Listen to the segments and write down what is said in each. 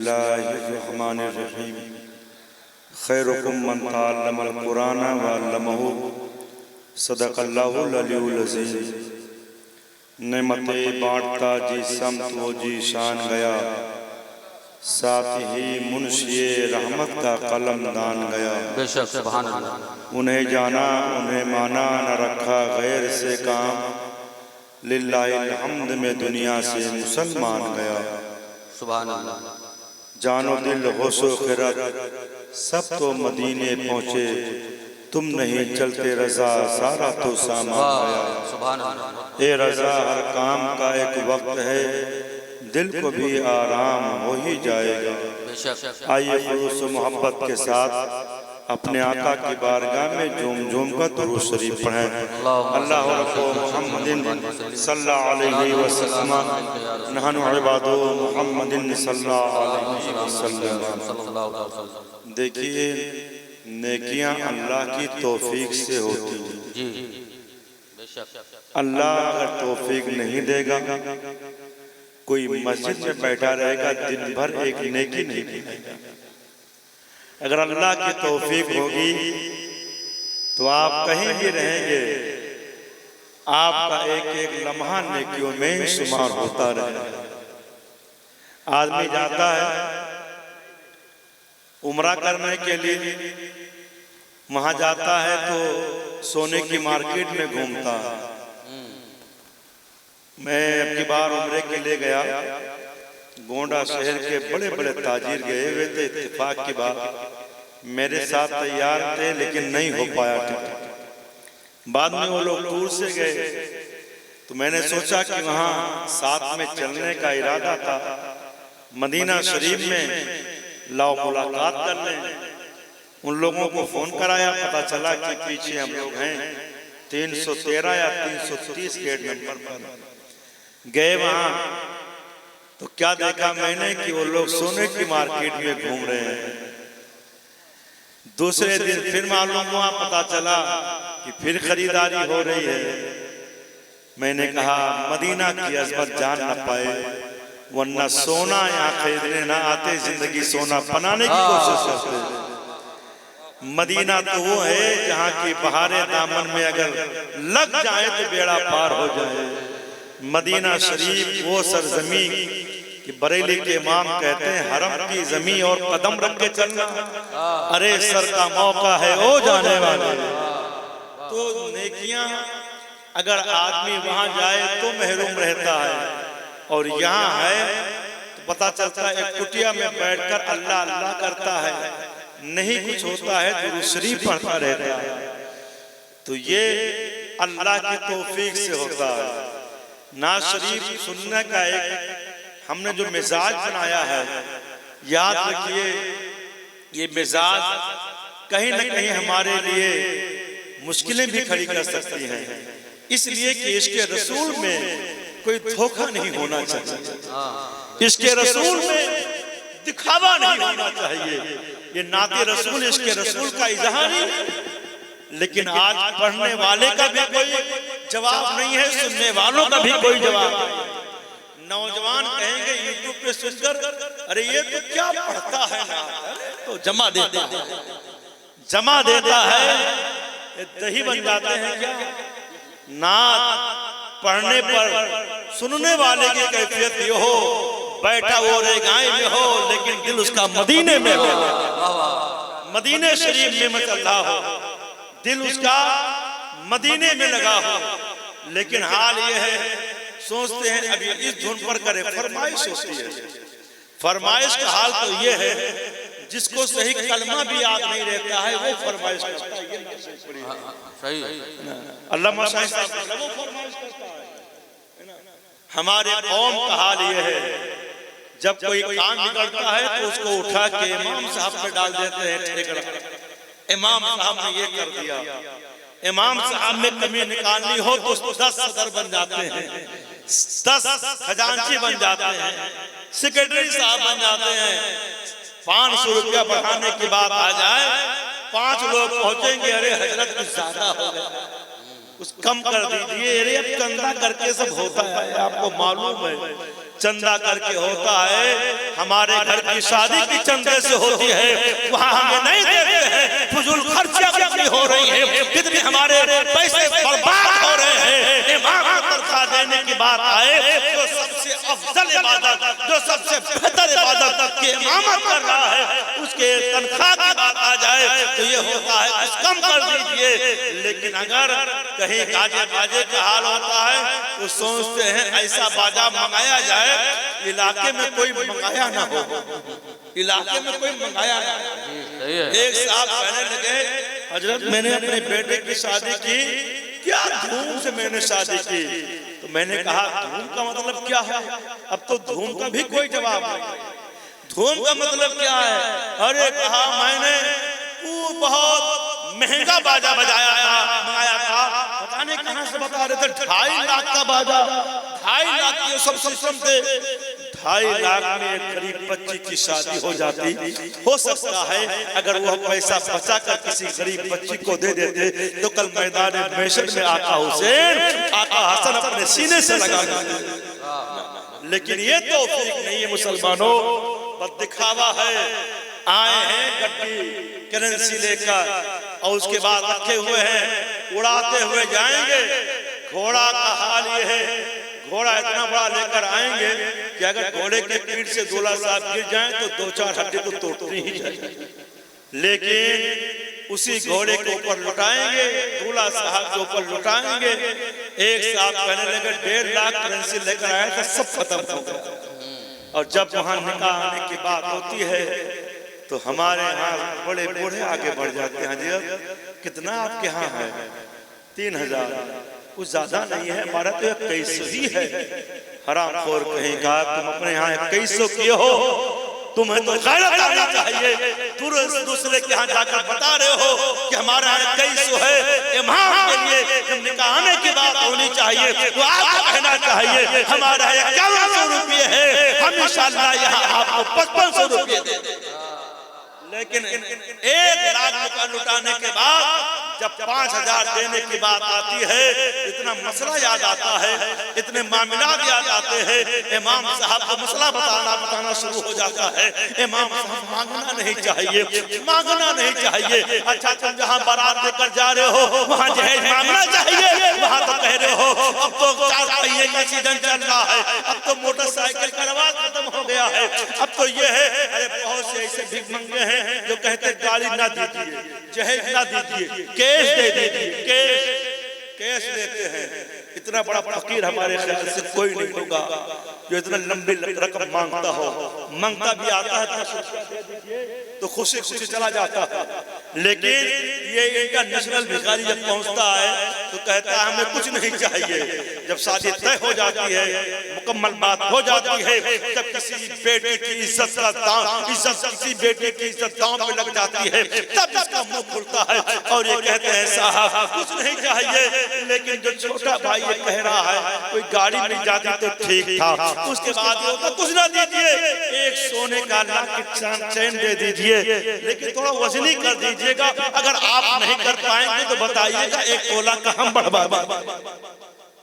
बिस्मिल्लाहिर्रहमानिर्रहीम। खैरुकुम मन तअल्लमल कुरान व अल्लमहु सदक़ल्लाहुल अलीयुल अज़ीम। नेमते बांटता जी समत वो जी शान गया, साथ ही मुंशिए रहमत का कलम दान गया। बेशक सुभान अल्लाह। उन्हें जाना उन्हें माना न रखा गैर से काम, लिल्लाहिल हम्द में दुनिया से मुसलमान गया। सुभान अल्लाह। जानो दिल होशो खिरत सब तो मदीने पहुँचे, तुम नहीं चलते रजा सारा तो सामान गया। सुभान अल्लाह। ए रजा हर काम का एक वक्त है, दिल को भी आराम हो ही जाएगा। आइए खुलूस मोहब्बत के साथ अपने आका की बारगाह में झूम झूम कर दुरूद शरीफ पढ़ें। अल्लाह मुहम्मदिन सल्लल्लाहु अलैहि वसल्लम नहनु इबादु मुहम्मदिन सल्लल्लाहु अलैहि वसल्लम। देखिए, नेकियां अल्लाह की तौफीक से होती हैं। अल्लाह अगर तौफीक नहीं देगा, कोई मस्जिद में बैठा रहेगा दिन भर एक नेकी नहीं दिखाएगा। अगर अल्लाह की तौफीक होगी तो आप कहीं भी रहेंगे, आपका एक एक लम्हा नेकियों में शुमार होता रहेगा। आदमी जाता है उम्रा करने के लिए, वहां जाता है तो सोने की मार्केट में घूमता है। मैं अब की बार उम्रे के लिए गया, गोंडा शहर के बड़े बड़े ताजिर गए हुए थे। इत्तेफाक की बात मेरे साथ तैयार थे लेकिन नहीं हो पाया टिकट। बाद में वो लोग दूर से गए तो मैंने सोचा कि वहाँ साथ में चलने का इरादा था। मदीना शरीफ में लाओ मुलाकात कर लें। उन लोगों को फोन कराया, पता चला कि पीछे हम लोग हैं 313 या 330 गेट नंबर पर। गए वहां तो क्या देखा मैंने कि वो लोग सोने की मार्केट में घूम रहे हैं। दूसरे दिन फिर मालूम हुआ, पता चला कि फिर खरीदारी हो रही है। मैंने कहा मदीना की अजमत जान न पाए, वरना सोना यहाँ खरीदने ना आते, जिंदगी सोना बनाने की कोशिश करते। मदीना तो वो है जहाँ की बहारे दामन में अगर लग जाए तो बेड़ा पार हो जाए। मदीना शरीफ वो सरजमी कि बरेली के इमाम कहते हैं हरम की जमी और कदम रख के चलना, अरे सर का मौका है ओ जाने वाले। तो नेकियां अगर आदमी वहां जाए तो महरूम रहता है, और यहाँ है तो पता चलता है एक कुटिया में बैठकर अल्लाह अल्लाह करता है, नहीं कुछ होता है दुरूद शरीफ पढ़ता रहता है। तो ये अल्लाह की तौफीक से होता है। नाज शरीफ सुनने का एक हमने जो मिजाज बनाया है, याद रखिए ये मिजाज कहीं न कहीं हमारे लिए मुश्किलें भी खड़ी कर सकती हैं। इसलिए कि इसके रसूल में कोई धोखा नहीं होना चाहिए, इसके रसूल में दिखावा नहीं होना चाहिए। ये नाते रसूल इसके रसूल का इजहार ही, लेकिन आज पढ़ने वाले का भी कोई जवाब नहीं है, सुनने वालों का भी कोई जवाब नहीं। नौजवान कहेंगे यूट्यूब पे सुनकर, अरे ये तो क्या पढ़ता है ना, तो जमा देता है, दही बन जाते हैं क्या। नात पढ़ने पर सुनने वाले की कैफियत ये हो, बैठा वो रे गाय में हो लेकिन दिल उसका मदीने में हो, मदीने शरीफ में मचल्ला हो, दिल उसका मदीने में लगा हो। लेकिन हाल ये है, सोचते हैं अभी इस धुन पर करे, फरमाइश होती है। फरमाइश का हाल तो ये है, जिसको सही कलमा भी याद नहीं रहता है वो फरमाइश करता है। सही अल्लाह फरमाइश करता है। हमारे कौम का हाल ये है, जब कोई काम बिगड़ता है तो उसको उठा के इमाम साहब पे डाल देते हैं ठेकड़ा। इमाम साहब ने ये कर दिया, इमाम साहब में कमी निकालनी हो तो 10 सदर बन जाते हैं, 10 खजांची बन जाते हैं, सेक्रेटरी साहब बन जाते हैं। 500 रुपया बढ़ाने की बात आ जाए, 5 लोग पहुंचेंगे, अरे हजरत कुछ ज्यादा हो गया, कुछ कम कर दीजिए, अरे अब कंधा करके सब होता है। आपको मालूम है चंदा करके होता है, हमारे घर की शादी की चंदे से होती है, वहाँ हमें नहीं देते हैं। फजूल खर्चियां कितनी हो रही है, कितने हमारे पैसे बर्बाद हो रहे हैं। इमाम को तनख्वाह देने की बात आए, जो सबसे अफजल इबादत, जो सबसे बेहतर इबादत की इमामत कर रहा है, उसके तनख्वाह की बात आ जाए तो ये होता है कुछ कम कर दीजिए। लेकिन अगर कहीं गाजे बाजे का हाल होता है तो सोचते हैं ऐसा बाजा मंगाया जाए इलाके में कोई मंगाया ना हो, इलाके में कोई मंगाया ना हो। एक साहब कहने लगे, हजरत मैंने अपने बेटे की शादी की, क्या धूम से मैंने शादी की। तो मैंने कहा धूम का मतलब क्या है? अब तो धूम का भी कोई जवाब नहीं। धूम का मतलब क्या है? अरे कहा मैंने वो बहुत महंगा बाजा बजाया था, मंगाया था, पता नहीं कहां से बता रहे थे, 2.5 लाख का बाजा, 2.5 लाख की सब सिस्टम थे। 2.5 लाख में करीब बच्ची की शादी हो जाती। हो सकता है अगर वो पैसा बचा कर किसी गरीब बच्ची को दे देते तो कल मैदान महशर में आका हुसैन, आका हसन अपने सीने से लगा देते। लेकिन ये तौफीक नहीं है मुसलमानों, बस दिखावा है। आए हैं गड्डी करेंसी लेकर और उसके बाद रखे हुए हैं, उड़ाते हुए जाएंगे। घोड़ा का हाल ये है, घोड़ा इतना बड़ा लेकर आएंगे कि अगर घोड़े के पीठ से दूल्हा साहब गिर जाएं तो 2-4 हड्डी तो तोड़ती ही जाए। लेकिन उसी घोड़े के ऊपर लुटाएंगे, दूल्हा साहब के ऊपर लुटाएंगे। एक साहब कहने लगे 1.5 लाख करेंसी लेकर आए तो सब खत्म हो गया। और जब वहां निकाह आने की बात होती है तो हमारे यहाँ बड़े बूढ़े आगे बढ़ जाते हैं। जी अब कितना आपके यहाँ है? 3000, कुछ ज्यादा नहीं है, हमारा तो 2100 ही है। हरामखोर कहीं का, तुम अपने यहाँ 2100 किए हो, तुम्हें तो गैरत आनी चाहिए। दूसरे के यहाँ जाकर बता रहे हो कि हमारा 2100 है। इमाम के लिए जब निकाह आने की बात होनी चाहिए तो आपको कहना चाहिए हमारा 5100 रुपये है, हम इंशाअल्लाह यहाँ आपको 5500 रुपये दे देंगे। लेकिन 1 लाख रुपया लुटाने के बाद जब 5000 देने की बात आती है, इतना मसला याद आता है, इतने मामलात याद आते हैं। इमाम साहब को मसला बताना शुरू हो जाता है। इमाम साहब मांगना नहीं चाहिए, मांगना नहीं चाहिए। अच्छा तुम जहाँ बारात लेकर जा रहे हो वहाँ जहेज मांगना चाहिए, वहाँ तो कह रहे हो अब तो 4 पहिए का सीजन चल रहा है, अब तो मोटरसाइकिल का रवाज खत्म हो गया है, अब तो ये है। अरे बहुत से ऐसे भिख मंगे हैं जो कहते गाड़ी ना दीजिए, जहेज ना दीजिए, केस दे दीजिए, केस लेते हैं। इतना बड़ा फकीर हमारे ख्याल से कोई नहीं होगा जो इतना लंबी रकम मांगता हो। मांगता भी आता है तो खुशी खुशी चला जाता है, लेकिन ये इनका नेशनल भिखारी जब पहुंचता है तो कहता है हमें कुछ नहीं चाहिए। जब शादी तय हो जाती है, मुकम्मल बात हो जाती है, जब किसी बेटी की इज्जत का दांव, किसी बेटी की इज्जत दांव पे लग जाती है, तब इसका मुंह खुलता है और ये कहते हैं साहब कुछ नहीं चाहिए। लेकिन जो छोटा भाई ये कह रहा है कोई गाड़ी मिल जाती तो ठीक था, उसके बाद ये होता कुछ ना दीजिए, एक सोने का लाख चैन दे दीजिए, लेकिन थोड़ा वजनी कर दीजिएगा। अगर आप नहीं कर पाएंगे तो बताइएगा 1 तोला का हम बढ़वा,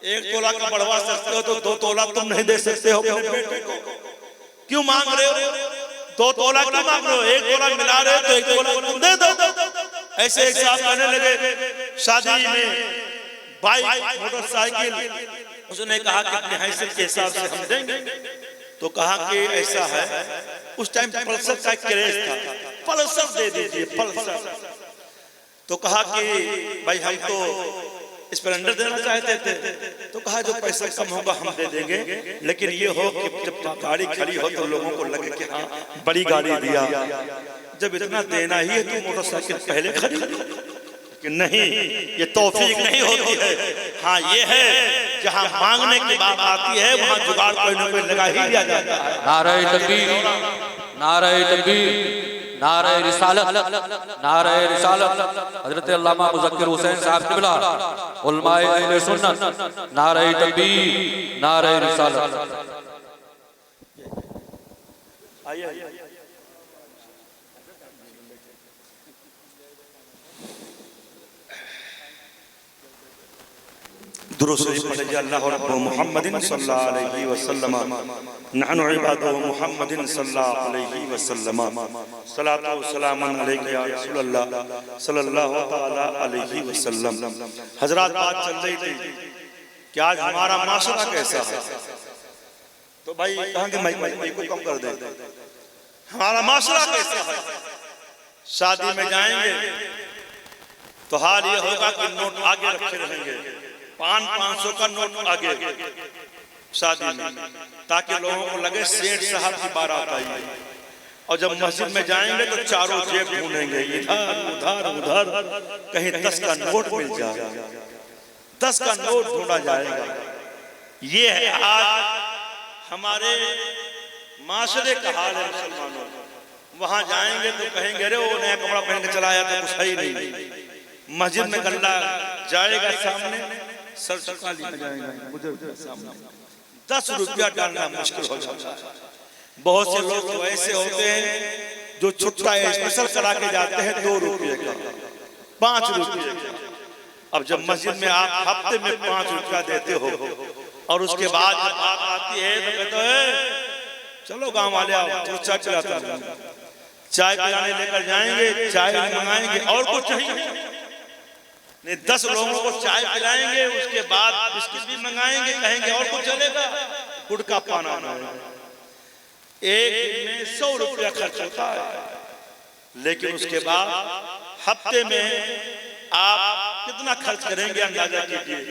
1 तोला का बढ़वा सकते हो तो 2 तोला तुम नहीं दे सकते हो अपने बेटे को? क्यों मांग रहे हो? 2 तोला क्यों मांग रहे हो? 1 तोला मिला रहे हो तो 1 तोला तुम दे दो। ऐसे एक साहब कहने लगे शादी में बाइक मोटरसाइकिल, उसने कहा कि अपने हैसियत के हिसाब से हम देंगे। तो कहा कि ऐसा है, उस टाइम पल्सर का क्रेज था, पल्सर दे दीजिए, पल्सर। तो कहा कि भाई हम तो स्प्लेंडर देना चाहते थे। तो कहा जो पैसा कम होगा हम दे देंगे, लेकिन ये हो कि जब गाड़ी खड़ी हो तो लोगों को लगे कि हाँ बड़ी गाड़ी दिया। जब इतना देना ही है तो मोटरसाइकिल पहले खरीद कि नहीं, ये तौफीक नहीं होती है। हाँ ये है जहाँ मांगने की बात आती है वहाँ जुगाड़ कोई न कोई लगा ही दिया जाता है। नारे तकबीर, नारे तकबीर, नारे रिसालत, नारे रिसालत। हजरत अल्लामा मुज़क्किर हुसैन साहब क़िबला, उलमाए अहले सुन्नत, नारे तकबीर, नारे रिसालत। दुरूद शरीफ पढ़िए। अल्लाह रब्बु मुहम्मदिन सल्लल्लाहु अलैहि वसल्लम नहनु इबादु मुहम्मदिन सल्लल्लाहु अलैहि वसल्लम सलातु व सलामुन अलैका या रसूलल्लाह सल्लल्लाहु तआला अलैहि वसल्लम। हजरात, बात चल रही थी कि आज हमारा माशरा कैसा है। तो भाई कहाँ के माइक को कम कर दे। हमारा माशरा कैसा है। शादी में जाएंगे तो हाल ये होगा कि नोट आगे रखे रहेंगे, 500 का नोट आगे शादी में, ताकि लोगों को लगे सेठ साहब की बारात आई। और जब मस्जिद में जाएंगे तो चारों जेब ढूंढेंगे, इधर उधर उधर, कहीं 10 का नोट मिल जाएगा, 10 का नोट ढूंढा जाएगा। ये है आज हमारे माशरे का हाल है मुसलमानों। वहां जाएंगे तो कहेंगे अरे वो नया कपड़ा पहन के चला आया तो कुछ है ही नहीं। मस्जिद में गल्ला जाएगा सामने, सर झुका लिया जाएगा, 10 रुपया डालना मुश्किल हो जाता है। बहुत से लोग तो ऐसे होते हैं जो छुट्टा स्पेशल करा के जाते हैं 2 रुपये का, 5 रुपये का। अब जब मस्जिद में आप हफ्ते में 5 रुपया देते हो और उसके बाद जब बात आती है तो कहते हैं चलो गांव वाले आओ तो चाय पिलाता हूं। चाय पिलाने लेकर जाएंगे, चाय मंगाएंगे और कुछ चाहिए नहीं, 10 लोगों को चाय पिलाएंगे, उसके बाद बिस्किट भी मंगाएंगे, कहेंगे और कुछ चलेगा, गुड़ का पाना आएगा। एक दिन में 100 रुपया खर्च होता है, लेकिन उसके बाद हफ्ते में आप कितना खर्च करेंगे अंदाजा कीजिए।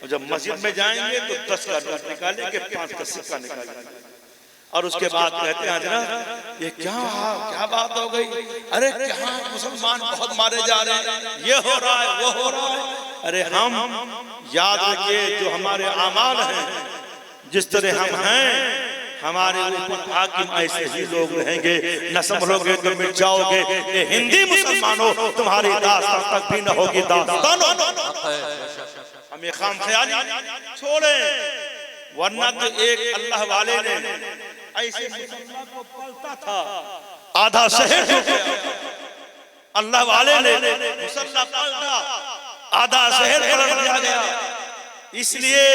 और जब मस्जिद में जाएंगे तो 10 का नोट निकालेंगे, 5 का सिक्का निकालेंगे और उसके बाद कहते हैं हजरत ये क्या बात हो गई, अरे क्या मुसलमान बहुत मारे जा रहे हैं, ये हो रहा है वो हो रहा है। अरे हम याद रखिए जो हमारे आमाल हैं, जिस तरह हम हैं, हमारे ऊपर हाकिम ऐसे ही लोग रहेंगे। न संभलोगे तो मिट जाओगे। ये हिंदी मुसलमानों तुम्हारी दास्तान तक भी न होगी दास्तानों। हम ये खाम ख्याली छोड़े, वरना तो एक अल्लाह वाले ने ऐसे मुसलमान को पलता था, आधा शहर हो गया। अल्लाह वाले ने मुसल्ला पलटा, आधा शहर पलट गया। इसलिए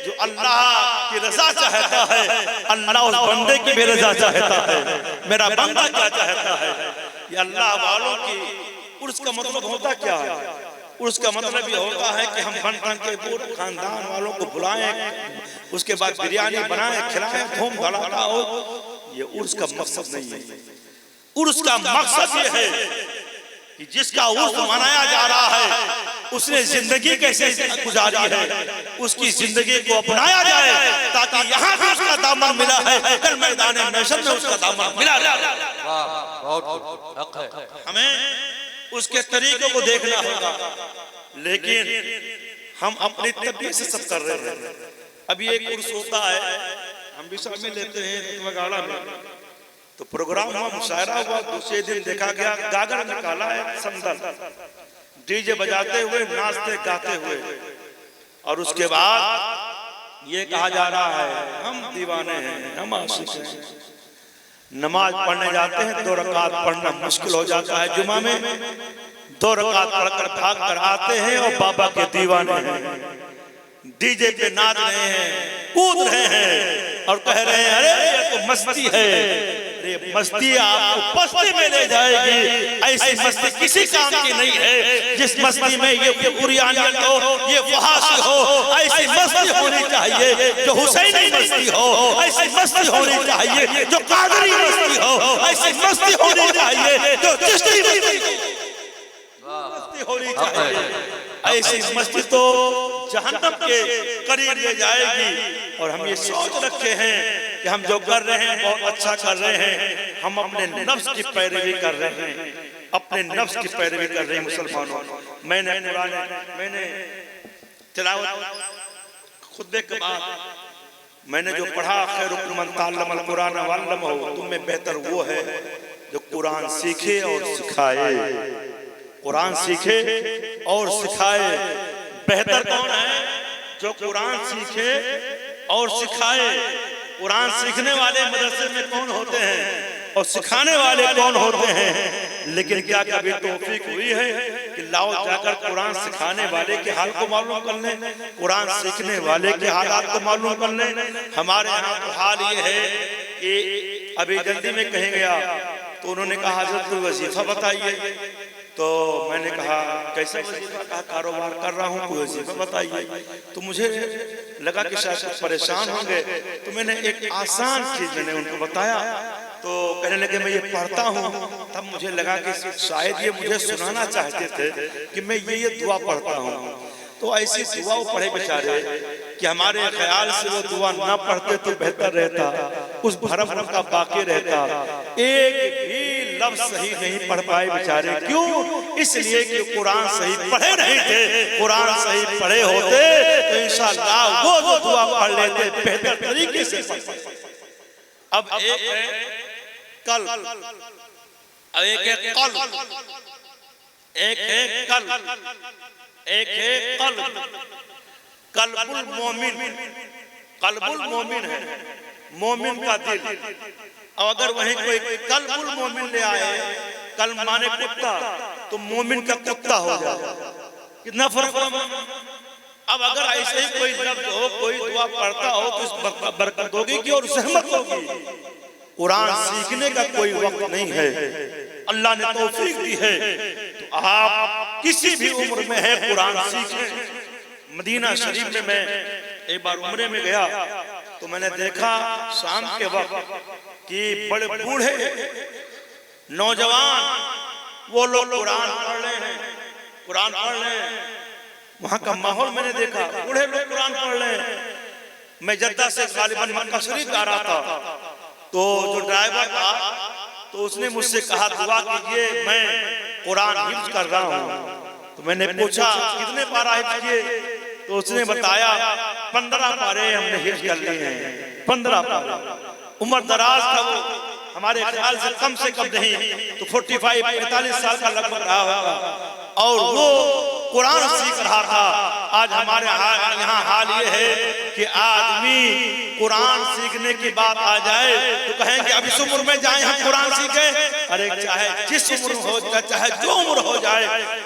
जो अल्लाह की रजा चाहता है, अल्लाह उस बंदे की भी रजा चाहता है। मेरा बंदा क्या चाहता है, ये अल्लाह वालों की उर्स का मतलब होता क्या है? उर्स का मतलब ये होता है कि हम बन के पूरे खानदान वालों को बुलाएं, उसके बाद बिरयानी बनाएं, खिलाएं, धूम धड़ाका हो। ये उर्स का मकसद नहीं है। उर्स का मकसद ये है कि जिसका उर्स मनाया जा रहा है उसने जिंदगी कैसे गुजारी है, उसकी जिंदगी को अपनाया जाए, ताकि यहाँ भी उसका दामन मिला है, कल मैदान महशर में उसका दामन मिला जाए। हमें उसके तरीकों को देखना होगा, लेकिन हम अपनी तबीयत से सब कर रहे हैं। अभी एक उर्स होता है, हम भी सब में लेते हैं गाड़ा में, तो प्रोग्राम हुआ, मुशायरा हुआ, दूसरे दिन देखा गया गागर निकाला है संदल, डीजे बजाते हुए, नाचते गाते हुए, और उसके बाद ये कहा जा रहा है हम दीवाने हैं, हम आशिक हैं। नमाज पढ़ने जाते हैं, 2 रकात पढ़ना मुश्किल हो जाता है जुमा में, 2 रकात पढ़कर भाग कर आते हैं और बाबा के दीवाने हैं। डीजे पे नाच रहे हैं, कूद रहे हैं और कह रहे हैं अरे ये तो मस्ती है। अरे मस्ती आपको पस्ती में ले जाएगी। ऐसी मस्ती किसी काम की नहीं है जिस मस्ती में ये बुरियानियत हो, ये फहाशी हो। ऐसी मस्ती होनी चाहिए जो हुसैनी मस्ती हो, ऐसी मस्ती होनी चाहिए जो कादरी मस्ती हो, ऐसी मस्ती होनी चाहिए जो चिश्ती मस्ती होनी चाहिए। ऐसी मस्ती तो जहन्नम के करीब ले जाएगी। और हम ये सोच रखे हैं कि हम जो कर रहे हैं बहुत अच्छा कर रहे हैं, हम अपने नफ्स की पैरवी कर रहे हैं, अपने नफ्स की पैरवी कर रहे हैं। मुसलमानों, मैंने तिलावत खुतबे के बाद मैंने जो पढ़ा, खैरुकुम मन तअल्लमल कुरान वअल्लमहु, तुम में बेहतर वो है जो कुरान सीखे और सिखाए। कुरान सीखे और सिखाए। बेहतर कौन है? जो कुरान सीखे और सिखाए। कुरान सीखने वाले मदरसे में कौन होते हैं और सिखाने वाले कौन होते हैं? लेकिन क्या कभी तौफीक हुई है कि लाओ जाकर कुरान सिखाने वाले के हाल को मालूम कर लें, कुरान सीखने वाले के हालात को मालूम कर लें। हमारे यहाँ तो हाल ये है कि अभी जल्दी में कहीं गया तो उन्होंने कहा हजरत कोई वजीफा बताइए। तो मैंने कहा कैसा वजीफा? कहा कारोबार कर रहा हूँ, कोई वजीफा बताइए। तो मुझे लगा कि शायद कुछ परेशान होंगे, तो मैंने एक आसान चीज मैंने उनको बताया। तो कहने लगे मैं ये पढ़ता हूँ। तब मुझे लगा कि शायद ये मुझे सुनाना चाहते थे कि मैं ये दुआ पढ़ता हूँ। तो ऐसी दुआ पढ़े बेचारे कि हमारे ख्याल से वो दुआ ना पढ़ते तो बेहतर रहता, उस भरम का बाकी रहता। एक भी लफ्ज सही नहीं पढ़ पाए बेचारे। क्यों? इसलिए कि कुरान सही पढ़े नहीं थे। कुरान सही पढ़े होते तो इंशाअल्लाह वो दुआ पढ़ लेते बेहतर तरीके से। अब एक है कल, एक है कल, एक है कल, एक है कल। कल्बुल मोमिन, कल्बुल मोमिन है मोमिन का दिल। और अगर वहीं कोई कल्बुल मोमिन ले आए, कल माने कुत्ता, तो मोमिन का कुत्ता हो जाए। कितना फर्क है? अब अगर ऐसे ही कोई लफ्ज हो, कोई दुआ पढ़ता हो तो इस बरकत होगी कि और रहमत होगी। कुरान सीखने का कोई वक्त नहीं है, अल्लाह ने तौफीक दी है। तो आप किसी भी उम्र में है कुरान सीखें। मदीना शरीफ में मैं एक बार उम्रे में गया तो मैंने देखा शाम के वक्त कि बड़े बूढ़े नौजवान वो लोग कुरान पढ़ रहे हैं, कुरान पढ़ रहे हैं। वहां का माहौल मैंने देखा, बूढ़े लोग कुरान पढ़ रहे हैं। मैं जद्दा से गालिबन मक्का शरीफ आ रहा था, तो जो ड्राइवर था तो उसने मुझसे कहा दुआ कीजिए, मैं कुरान हिफ्ज कर रहा हूँ। तो मैंने पूछा कितने पारा हिफ्ज किए? तो उसने बताया 15 पारे हमने हिफ्ज कर लिए हैं। 15 पारे। उम्र दराज था वो, हमारे ख्याल से कम नहीं तो 45-45 साल का लगभग रहा होगा। और वो कुरान सीख रहा था। आज हमारे यहाँ हाल ये है कि आदमी कुरान सीखने की बात आ जाए तो कहेंगे अब इस उम्र में जाए हम कुरान सीखें। अरे चाहे जिस उम्र हो जाए, चाहे जो उम्र हो जाए,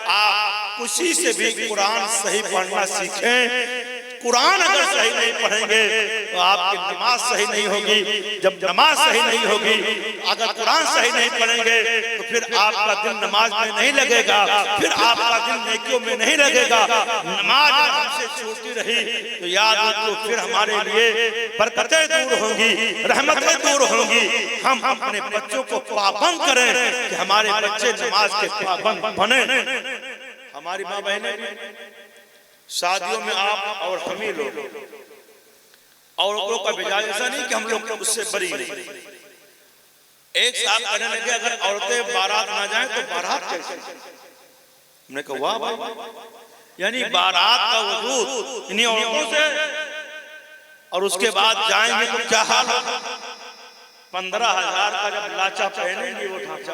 आप खुशी से भी कुरान सही पढ़ना सीखें। कुरान अगर सही नहीं पढ़ेंगे तो आपकी नमाज सही नहीं होगी। जब नमाज सही नहीं होगी, अगर कुरान सही नहीं पढ़ेंगे तो फिर आपका दिल नमाज में नहीं लगेगा, फिर आपका दिल नेकियों में नहीं लगेगा। नमाज हमसे छूटती रही तो याद रखो फिर हमारे लिए बरकतें दूर होंगी, रहमतें दूर होंगी। हम अपने बच्चों को पाबंद करें कि हमारे बच्चे नमाज के पाबंद बने। हमारी माँ बहनें शादियों में आप और हम ही लोग, औरतों का मिजाज ऐसा नहीं कि हम लोग उससे बरी नहीं। एक साहब कहने लगे अगर औरतें बारात ना जाएं तो बारात कैसे? हमने कहा वाह भाई, यानी बारात का वजूद इन्हीं औरतों से, और उसके बाद जाएंगे तो क्या हाल होगा? 15,000 का जब लाचा पहनेंगे वो ढांचा,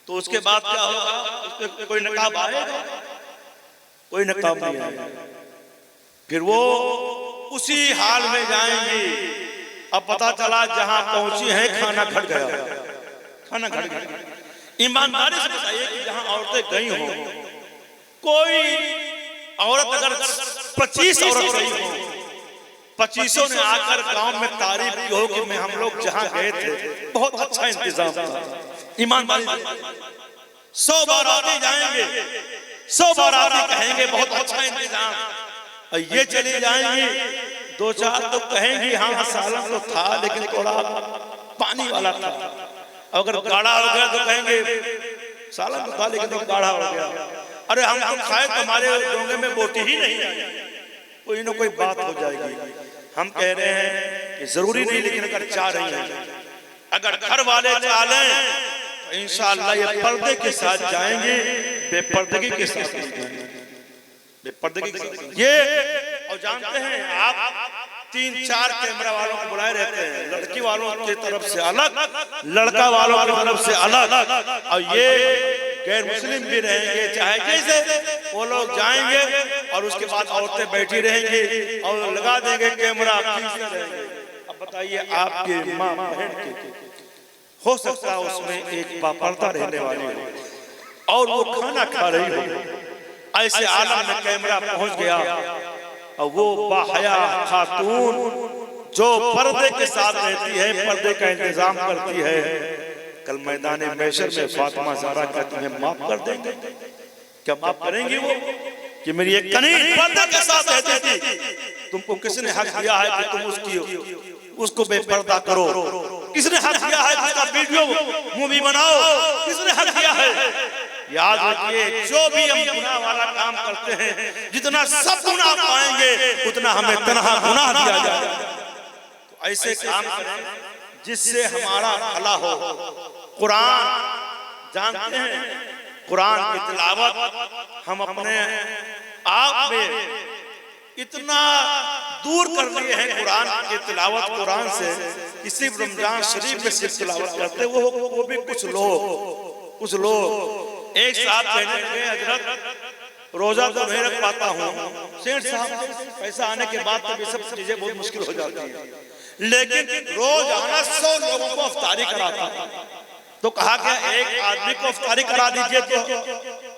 तो उसके बाद क्या होगा? उस पर कोई नकाब आएगा? कोई नकाब नहीं आएगा। फिर वो उसी हाल में जाएंगी। अब पता चला जहां पहुंची है खाना घट गया, खाना घट गया। ईमानदारी से बताइए कि जहां औरतें गई हों, कोई औरत अगर 25 औरत गई हो, 25 ने आकर गांव में तारीफ की हो कि मैं हम लोग जहां गए थे बहुत अच्छा इंतजाम था। ईमानदारी 100 बाराती जाएंगे, 100 बाराती कहेंगे बहुत अच्छा इंतजाम, और ये चली जाएंगी 2-4 तो कहेंगी हाँ सालन तो था लेकिन थोड़ा पानी वाला था। अगर गाढ़ा हो गया तो कहेंगे सालन तो था लेकिन तो गाढ़ा हो गया। अरे हम तो खाए तो हमारे डोंगे में बोटी ही नहीं आई। कोई ना कोई बात हो जाएगी। हम कह रहे हैं कि जरूरी नहीं, लेकिन अगर चाह रही हैं, अगर घर वाले चाह लें तो इंशाअल्लाह ये पर्दे के साथ जाएंगे, बेपर्दगी के साथ जाएंगे, बेपर्दगी के साथ। ये और जानते हैं आप 3-4 कैमरा वालों को बुलाए रहते हैं, लड़की वालों की तरफ से अलग, लड़का वालों की तरफ से अलग, और ये गैर मुस्लिम भी रहेंगे, चाहे जैसे वो लोग जाएंगे और उसके बाद औरतें बैठी रहेंगी और लगा देंगे कैमरा, खींचते रहेंगे। अब बताइए आपके माँ बहन के हो सकता है उसमें एक बापर्दा रहने वाली हो और वो खाना खा रही हो। ऐसे आलम में कैमरा पहुंच गया और वो बाहया खातून जो पर्दे के साथ रहती है, पर्दे का इंतजाम करती है, कल मैदान महशर में फातिमा ज़हरा का तुम्हें माफ कर देंगे। क्या माफ करेंगी वो कि मेरी एक कनीज पर्दे के साथ रहती थी, तुमको किसने हक दिया है कि तुम उसको बेपर्दा करो? किसने हक दिया है उसका वीडियो मूवी बनाओ? किसने हक दिया है? याद रखिए, जो भी हम गुनाह वाला काम करते हैं, जितना सब गुनाह पाएंगे उतना हमें तनहा गुनाह दिया जाएगा। तो ऐसे काम करें जिससे हमारा भला हो। कुरान जानते हैं, कुरान की तिलावत हम अपने आप में इतना दूर कर लिए हैं कुरान की तिलावत कुरान से कि सिर्फ रमजान शरीफ में सिर्फ तिलावत करते वो भी कुछ लोग एक साथ कहने लगे हजरत रोजा तो नहीं रख पाता हूँ। सेठ साहब पैसा आने के बाद तो ये सब चीजें बहुत मुश्किल हो जाती है, लेकिन रोज आना 100 लोगों को इफ्तारी कराता। तो कहा क्या एक आदमी को इफ्तारी करा दीजिए तो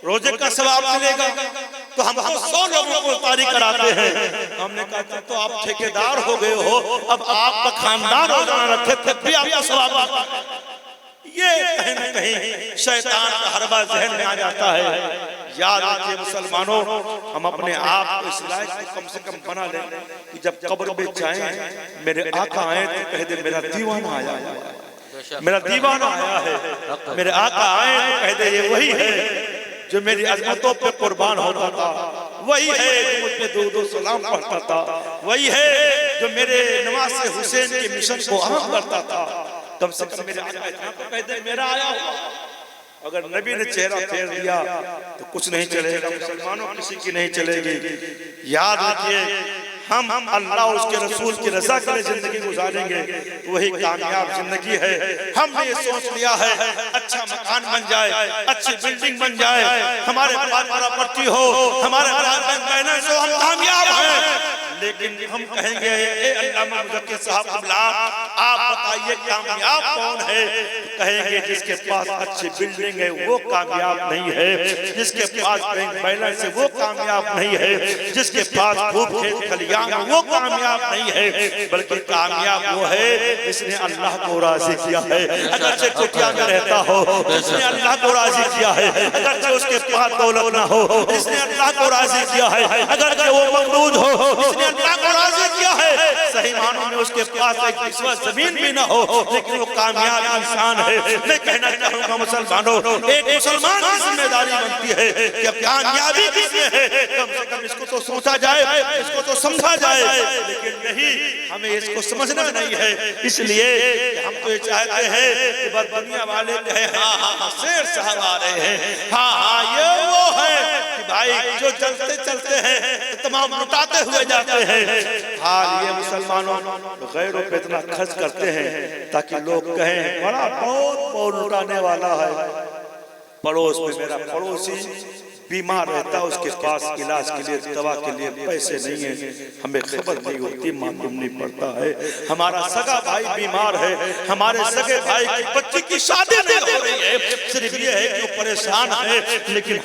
रोजे का सवाब मिलेगा, तो हम 100 लोगों को इफ्तारी कराते हैं। हमने कहा तो आप ठेकेदार हो गए हो, अब आपका खानदान रोजाना रखे तब भी आपका सवाब। ये कहीं न कहीं शैतान का हरबा जहन में आ जाता है। याद रखिए मुसलमानों, हम अपने आप को इस लायक को कम से कम बना लें कि जब कब्र में जाएं मेरे आका आए तो कह दे मेरा दीवाना आया है, मेरा दीवाना आया है। मेरे आका आए तो कह दे ये वही है जो मेरी अजमतों पे कुर्बान होता था, वही है जो मुझ पे दो सलाम पढ़ता था, वही है जो मेरे नवासे हुसैन के मिशन को आम करता था। कम से कम मेरे आका इतना तो कह दे मेरा आया हुआ। अगर नबी ने चेहरा फेर दिया तो कुछ नहीं चलेगा, मुसलमानों किसी की नहीं चलेगी। याद रखिए, हम अल्लाह उसके रसूल की रजा के लिए जिंदगी गुजारेंगे, वही कामयाब जिंदगी है। हमने ये सोच लिया है अच्छा मकान बन जाए, अच्छी बिल्डिंग बन जाए, हमारे पास प्रॉपर्टी हो, हमारे पास बैंक बैलेंस हो, हम कामयाब हैं। लेकिन हम कहेंगे ए अल्लामा मुज़क्किर साहब आप बताइए कामयाब कौन है? कहेंगे जिसके पास अच्छी बिल्डिंग है वो कामयाब नहीं है, जिसके पास बैंक बैलेंस है वो कामयाब नहीं है, जिसके पास खूब खेत खलियान वो कामयाब नहीं है, बल्कि कामयाब वो है जिसने अल्लाह को राजी किया है। अगर से कुटिया में रहता हो, जिसने अल्लाह को राजी किया है, अगर से उसके पास दौलत ना हो, जिसने अल्लाह को राजी किया है, अगर से वो मौजूद हो, जिसने अल्लाह को राजी किया है, सही मानों में उसके पास एक बिस्वा जमीन भी ना हो, लेकिन वो कामयाब इंसान है। मैं कहना चाहूंगा मुसलमानों, एक मुसलमान की जिम्मेदारी बनती है कि कामयाबी किसमें है, कम से कम इसको तो सोचा जाए, इसको तो समझा जाए, लेकिन नहीं, हमें इसको समझना नहीं है। इसलिए हम तो ये चाहते हैं कि बस दुनिया वाले कहे हाँ शेर साहब आ रहे हैं, हाँ ये वो है कि भाई जो चलते चलते हैं तमाम लुटाते हुए जाते हैं। हाल ये मुसलमानों गैरों पे इतना खर्च करते हैं ताकि लोग कहें बड़ा बहुत लुटाने वाला है। पड़ोस में मेरा पड़ोसी बीमार रहता है, उसके पास इलाज के लिए दवा के लिए पैसे नहीं है, हमें खबर नहीं होती, मालूम नहीं पड़ता है। हमारा सगा भाई बीमार है, हमारे सगे भाई की बच्ची की शादी नहीं हो रही है, सिर्फ ये है कि वो परेशान है, लेकिन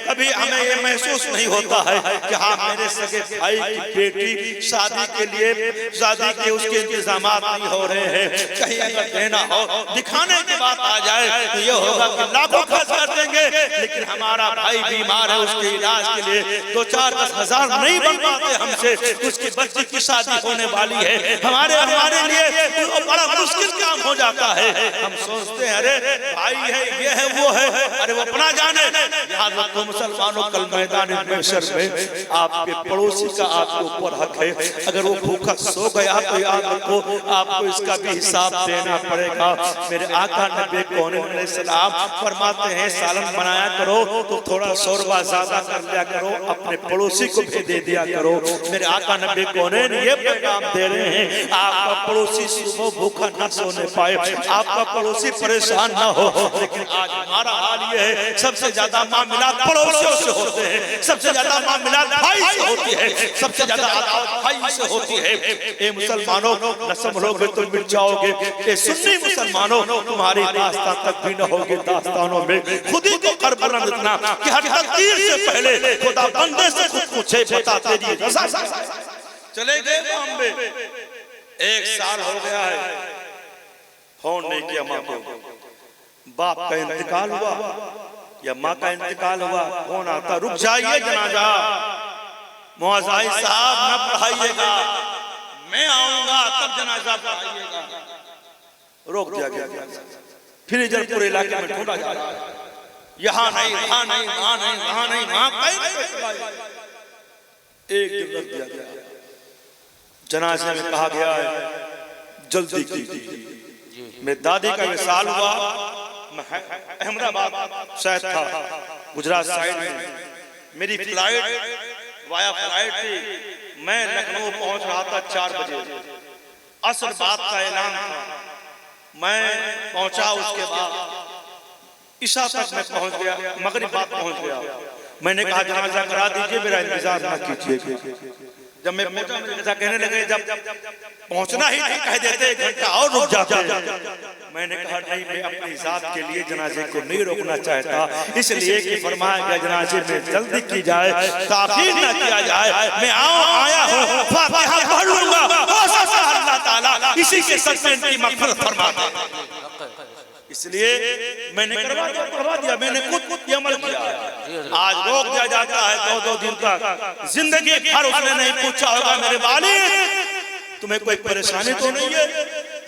कभी हमें ये महसूस नहीं होता है कि हाँ मेरे सगे भाई की बेटी शादी के लिए शादी के उसके इंतजाम नहीं हो रहे हैं। कहीं अगर देना हो दिखाने की बात आ जाए तो ये होगा कि लाखों खर्च कर देंगे, लेकिन हमारा भाई बीमार है, उसके इलाज के लिए 2-4-10 हजार नहीं बन पाते हमसे, उसकी बच्ची की शादी होने वाली है, हमारे लिए तो बड़ा मुश्किल काम हो जाता है। हम सोचते हैं अरे भाई है, ये है, वो है, अरे वो अपना जाने। याद रखो मुसलमानों, कल मैदान महशर में आपके पड़ोसी का आपके ऊपर हक है। अगर वो भूखा सो गया तो याद रखो आपको इसका भी हिसाब देना पड़ेगा। मेरे आका नबी कौन अलैहिस्सलाम फरमाते हैं सालन बनाया करो तो थोड़ा शोरबा ज्यादा कर लिया करो, अपने पड़ोसी को भी दे दिया करो। मेरे आका नबी कौनैन ये पैगाम दे रहे हैं, आपका पड़ोसी सुबह भूखा न सोने पाए, आपका पड़ोसी परेशान ना हो। लेकिन आज हमारा हाल ये है, सबसे ज्यादा मामलात पड़ोसियों से होते हैं, सबसे ज्यादा मामलात भाई से होती है, सबसे ज्यादा अदावत भाई से होती है। ए मुसलमानों, न संभलोगे तो मिट जाओगे। ए सुन्नी मुसलमानों, तुम्हारी दास्तां तक भी न होगी दास्तानों में। खुद ही को कर बुलंद इतना कि हर तकदीर से पहले खुदा बंदे से खुद पूछे, बता तेरी रज़ा। चले गए बॉम्बे, 1 साल हो गया है, फोन नहीं किया माँ को। बाप का इंतकाल हुआ या माँ का इंतकाल हुआ, फोन आता रुक जाइए जनाजा, मुआज़ाई साहब न पढ़ाइएगा, मैं आऊंगा तब जनाजा पढ़ाइएगा। रोक दिया गया। फिर इधर पूरे इलाके में ढूंढा जा रहा है, यहाँ नहीं, वहाँ नहीं, वहाँ नहीं, वहाँ नहीं, वहाँ कहीं। एक दिन रख दिया गया, जनाजे में कहा गया है जल्दी कीजिए। मेरी दादी का विशाल हुआ, मैं अहमदाबाद शायद था, गुजरात साइड में मेरी फ्लाइट वाया फ्लाइट थी। मैं लखनऊ पहुंच रहा था 4 बजे, असर बात का ऐलान था। मैं पहुंचा, उसके बाद ईशा तक मैं पहुंच गया, मगरिब बाद पहुंच गया। मैंने कहा जनाजा करा दीजिए, मेरा इंतजार ना कीजिए। जब मैं पहुंचा, मुझे ऐसा कहने लगे जब पहुंचना ही नहीं कह देते 1 घंटा और रुक जाते। मैंने कहा नहीं, मैं अपने हिसाब के लिए जनाजे को नहीं रोकना चाहता, इसलिए कि फरमाया गया जनाजे में जल्दी की जाए, ताखीर न किया जाए। मैं आया हूं, फातिहा पढ़ लूंगा, हो सकता है अल्लाह ताला इसी के सदक़े इनकी मग़फ़िरत फरमा दे। इसलिए मैंने करवा दिया, मैंने खुद ये अमल किया। आज रोक दिया जाता है 2-2 दिन का, जिंदगी भर उसने नहीं पूछा होगा मेरे वालिद तुम्हें कोई परेशानी तो नहीं है,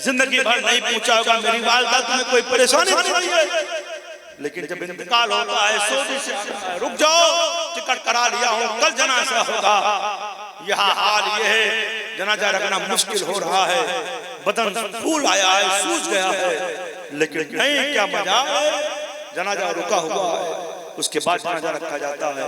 जिंदगी भर नहीं पूछा होगा मेरी वालिदा तुम्हें कोई परेशानी तो नहीं है। लेकिन जब इंतकाल होता है, सऊदी से रुक जाओ, टिकट करा लिया हूं, कल जनाजा होगा। यहाँ हाल ये है, जनाजा रखना मुश्किल हो रहा है, बदन फूल आया है, सूज गया है। लेकिन नहीं, क्या मजा है, जनाजा रुका हुआ है, उसके बाद जनाजा रखा जाता है।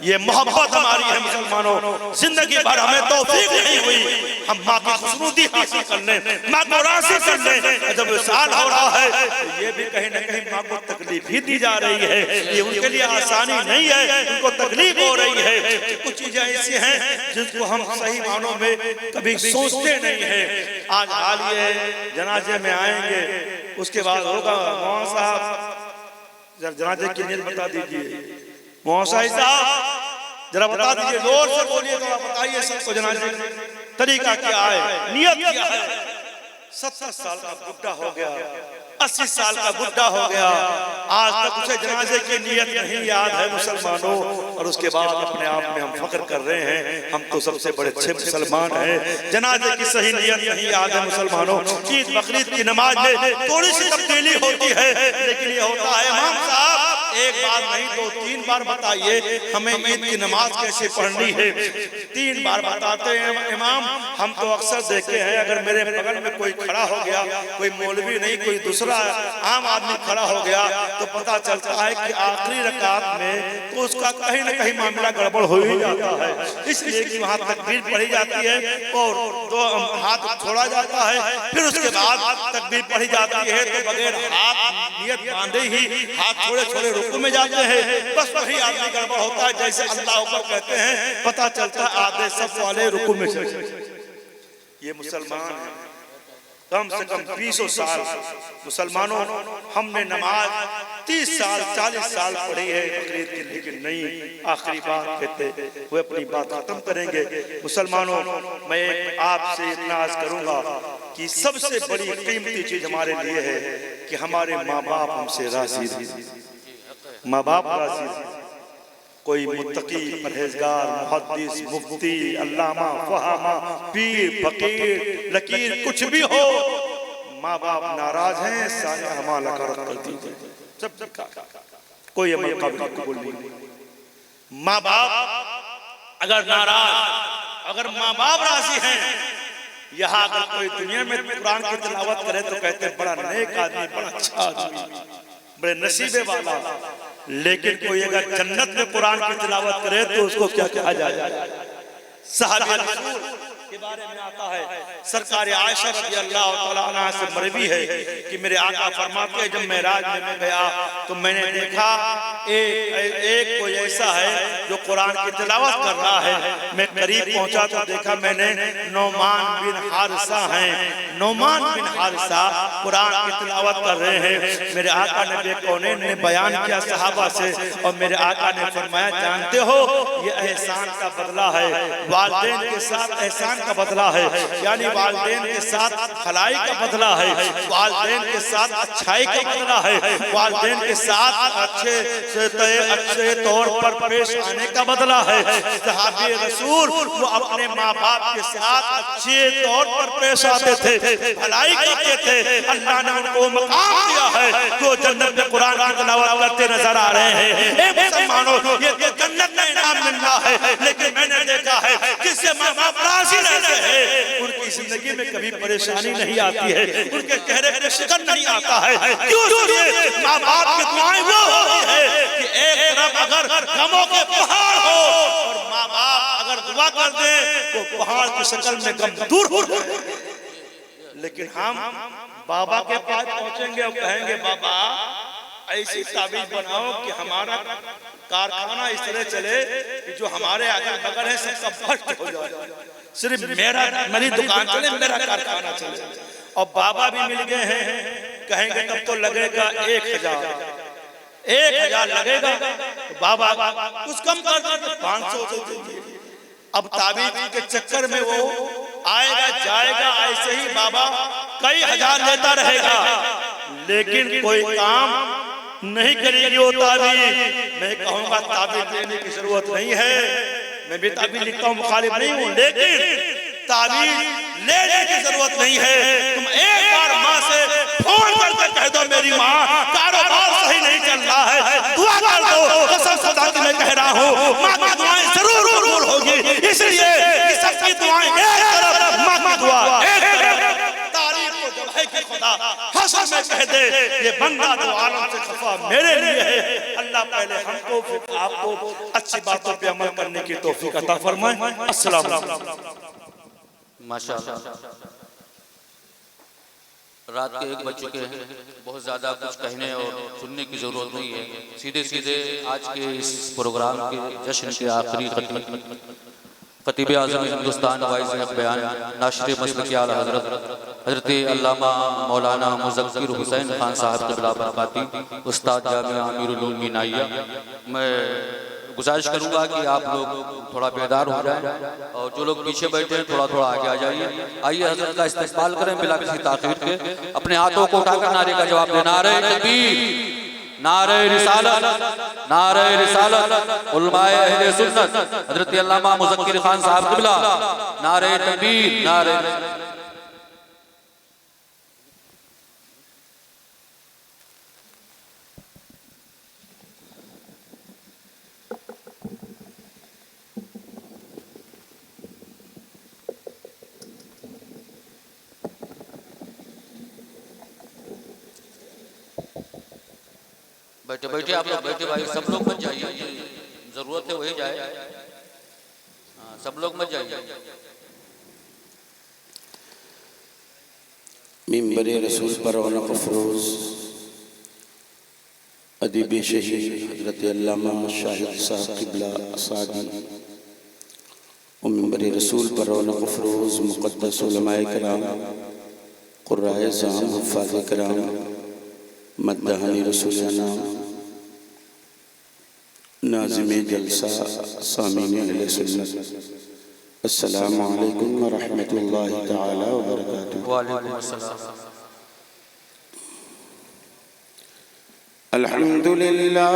ये मोहब्बत हमारी है मुसलमानों, जिंदगी भर हमें तौफीक नहीं हुई हम माँ की खुशनुदी हासिल कर लें, माँ को राज़ी कर लें। जब साल हो रहा है तो ये भी कहीं ना कहीं माँ को तकलीफ ही दी जा रही है, ये उनके लिए आसानी नहीं है, उनको तकलीफ हो रही है। कुछ चीजें ऐसी हैं जिनको हम सही मानों में कभी सोचते नहीं है। आज हाल ये जनाजे में आएंगे, उसके बाद होगा मौलाना साहब जनाजे की नीयत बता दीजिए, मौलाना साहब जरा बता दीजिए, जोर से बोलिए, थोड़ा बताइए सबको जनाजे तरीका क्या है, नियत क्या है। 70 साल का बुढ़ा हो गया, 80 साल का बुढ़ा हो गया, आज तक उसे जनाजे की नियत नहीं याद है मुसलमानों। और उसके बाद अपने आप में हम फख्र कर रहे हैं, हम तो सबसे बड़े अच्छे मुसलमान हैं। जनाजे की सही नियत नहीं याद है मुसलमानों। ईद बकरीद की नमाज में थोड़ी सी तब्दीली होती है, लेकिन ये होता है इमाम साहब एक बार नहीं 2-3 बार बताइए हमें ईद की नमाज कैसे पढ़नी है। 3 बार बताते हैं इमाम। हम तो अक्सर देखे हैं, अगर मेरे बगल में कोई खड़ा हो गया, कोई मौलवी नहीं, कोई दूसरा आम आदमी खड़ा हो गया, तो पता चलता है कि आखिरी रकात में तो उसका कहीं ना कहीं मामला गड़बड़ हो ही जाता है। इसलिए कि वहाँ तकबीर पढ़ी जाती है और 2 हाथ छोड़ा जाता है, फिर उसके बाद तकबीर पढ़ी जाती है, तो बगैर हाथ नियत बांधे ही हाथ छोड़े छोड़े रुकू में जाते हैं, बस वही आदमी गड़बड़ होता है। जैसे अल्लाह ऊपर कहते हैं, पता चलता है आधे सब वाले रुकू में चले। ये मुसलमान है, कम से कम 20 साल मुसलमानों हमने नमाज 30 साल 40 साल पढ़ी है बकरीद की, लेकिन नहीं। आखिरी बात कहते वो अपनी बात खत्म करेंगे। मुसलमानों, मैं आपसे इतना अर्ज करूंगा कि सबसे बड़ी कीमती चीज हमारे लिए है कि हमारे माँ बाप हमसे राजी थे, माँ बाप राजी थे। कोई मुत्तकी, परहेजगार, मुहद्दिस, मुफ्ती, अल्लामा, फहामा, पीर, फकीर, लकीर कुछ भी हो, माँ बाप नाराज हैं, साया हमारा कर दीजिए। सब कोई अमल काबिल कबूल नहीं। माँ बाप अगर नाराज, अगर माँ बाप राजी हैं, यहाँ अगर कोई दुनिया में कुरान की तिलावत करे तो कहते हैं बड़ा नेक आदमी, बड़ा अच्छा आदमी, बड़े नसीबे वाला। लेकिन कोई अगर जन्नत में कुरान की तिलावत करे तो उसको क्या कहा जाए? सहाबी रसूल के बारे में आता है, सरकार आयशा रज़ी अल्लाह तआला अन्हा से मरवी है कि मेरे आका फरमाते हैं जब मेराज में मैं गया तो मैंने देखा एक कोई ऐसा है जो कुरान की तिलावत कर रहा है। मैं करीब पहुंचा तो देखा मैंने नौमान बिन हारिसा हैं, नौमान बिन हारिसा कुरान की तिलावत कर रहे हैं। मेरे आका नबी कौनैन ने बयान किया सहाबा से और मेरे आका ने फरमाया जानते हो ये एहसान का बदला है, वालिदैन के साथ एहसान का बदला है, यानी वालिदैन के साथ भलाई का बदला है, वालिदैन के साथ अच्छाई का बदला है, वालिदैन के साथ अच्छे तौर पर पेश आने का बदला है। सहाबी रसूल वो अपने माँ बाप के साथ अच्छे तौर पर पेश आते थे, भलाई करते थे। अल्लाह ने उनको मकाम दिया है जो जन्नत में कुरान की तिलावत करते नजर आ रहे हैं। ए मुसलमानों, ये जन्नत का इनाम मिल रहा है, लेकिन मैंने देखा है जिससे माँ बाप राजी रहते हैं उनकी जिंदगी में कभी परेशानी नहीं आती है, उनके चेहरे पे शिकन नहीं आता है। क्यों? माँ बाप की दुआएं वो होती है कि एक तरफ अगर गमों के पहाड़ हो और माँ बाप अगर दुआ कर दे तो पहाड़ की शक्ल में गम दूर हो जाए। लेकिन हम बाबा के पास पहुंचेंगे और कहेंगे बाबा ऐसी ताबीज बनाओ कि हमारा कारखाना इस तरह चले कि जो हमारे अगल बगल है सबका भ्रष्ट हो जाए, सिर्फ मेरी दुकान चले, मेरा कारखाना चले। और बाबा भी मिल गए हैं, कहेंगे तब तो लगेगा 1000 लगेगा तो बाबा कुछ कम कर दो 500 दे दीजिए। अब ताबीज के चक्कर में वो आएगा जाएगा, ऐसे ही बाबा कई हजार लेता रहेगा, लेकिन कोई काम नहीं करेगी वो ताबीज। मैं कहूंगा ताबीज लेने की जरूरत नहीं है, मैं भी ताबीज लिखता हूँ, मुखालिफ नहीं हूँ, लेकिन ताबीज लेने की जरूरत नहीं है। तुम एक बार माँ से फोन करके कह दो मेरी माँ कारोबार सही नहीं चल रहा है, दुआ कर दो। कसम खुदा की मैं कह रहा हूँ माँ की दुआएं जरूर कबूल होगी, इसलिए कि सबकी दुआएं एक तरफ, माँ की दुआ एक तरफ। तारीफ को जब है कि खुदा हश्र में कह दे ये बंदा तो आलम से खफा मेरे लिए है। अल्लाह पहले हमको फिर आपको अच्छी बातों पे अमल करने की तौफीक अता फरमाए। अस्सलाम वालेकुम। माशाअल्लाह, रात के 1 बज चुके हैं, बहुत ज़्यादा कुछ कहने और सुनने की ज़रूरत नहीं है। सीधे सीधे आज के इस प्रोग्राम के जश्न के आखिरी खतीब आज़म हिंदुस्तान वाइज़ बयान नाशिर मसलक आला हज़रत अल्लामा मौलाना मुज़क्किर हुसैन खान साहब क़िबला बरकाती उस्ताद जामिया अमीरुल उलूम मीनाइया। मैं गुजारिश करूंगा कि आप लोग थोड़ा बेदार हो जाएं और जो लोग पीछे बैठे हैं थोड़ा थोड़ा आगे आ जाइए। आइए हज़रत का इस्तक़बाल करें बिला किसी ताख़ीर के। अपने हाथों को उठाकर नारे का जवाब दें, नारे तकबीर, नारे रिसालत, नारे रिसालत, उलमाए अहले सुन्नत हज़रत अल्लामा मुज़क्किर खान साहब क़िबला, नारे तकबीर, नारे। बैठे बैठे आप लोग बैठे भाई, सब लोग मत जाइए, जरूरत है वही जाए। हाँ, सब लोग मत जाइए। मिंबर रसूल पर रौनक अफरोज अदीब शहीद हज़रत अल्लामा शाहिद साहब क़िबला सादी और मिंबर रसूल पर रौनक अफरोज मुक़द्दस उलमाए किराम, क़ुर्राए ज़ाम, हुफ़्फ़ाज़ किराम, मद्दाहानी रसूल नाम, नाज़िमे जलसा, सामीन अहले सुन्नत, अस्सलामु अलैकुम व रहमतुल्लाहि तआला व बरकातुहू। वालेकुम अस्सलाम। अल्हम्दुलिल्लाह